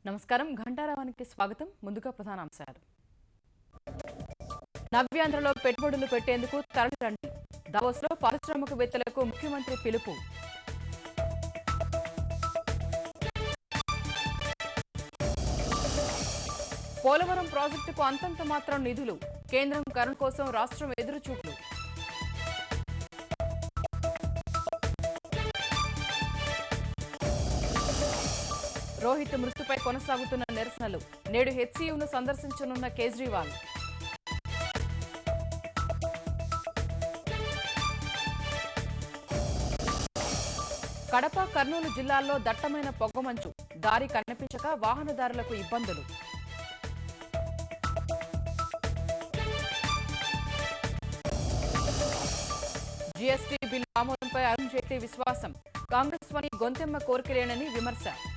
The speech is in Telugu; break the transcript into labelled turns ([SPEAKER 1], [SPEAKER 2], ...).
[SPEAKER 1] నమస్కారం ఘంటారావానికి స్వాగతం. ముందుగా ప్రధానాంశాలు. నవ్యాంధ్రలో పెట్టుబడులు పెట్టేందుకు తరలిరండి. దావోస్లో పారిశ్రామికవేత్తలకు ముఖ్యమంత్రి పిలుపు. పోలవరం ప్రాజెక్టుకు అంతంత మాత్రం నిధులు. కేంద్రం కరుణ కోసం రాష్ట్రం ఎదురుచూపులు. రోహిత్ మృతిపై కొనసాగుతున్న నిరసనలు. నేడు హెచ్సీయూను సందర్శించనున్న కేజ్రీవాల్. కడప, కర్నూలు జిల్లాల్లో దట్టమైన పొగమంచు. దారి కనిపించక వాహనదారులకు ఇబ్బందులు. జీఎస్టీ బిల్లు ఆమోదంపై అరుణ్ జైట్లీ విశ్వాసం. కాంగ్రెస్ పని గొంతెమ్మ కోరికలేనని విమర్శ.